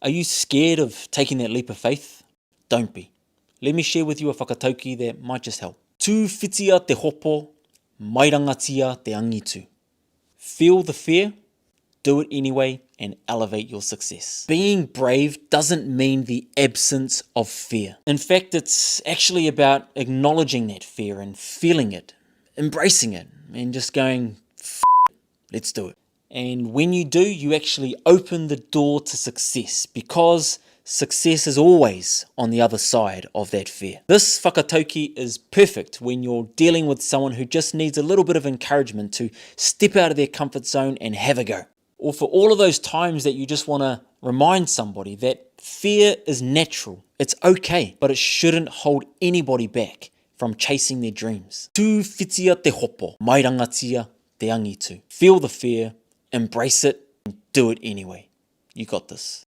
Are you scared of taking that leap of faith? Don't be. Let me share with you a whakataukī that might just help. Tūwhitia te Hopo, Marangatia te Angitu. Feel the fear, do it anyway, and elevate your success. Being brave doesn't mean the absence of fear. In fact, it's actually about acknowledging that fear and feeling it, embracing it, and just going, F it, let's do it. And when you do, you actually open the door to success, because success is always on the other side of that fear. This whakataukī is perfect when you're dealing with someone who just needs a little bit of encouragement to step out of their comfort zone and have a go. Or for all of those times that you just want to remind somebody that fear is natural, it's okay, but it shouldn't hold anybody back from chasing their dreams. Tūwhitia te Hopo, Marangatia te Angitu. Feel the fear, embrace it, and do it anyway. You got this.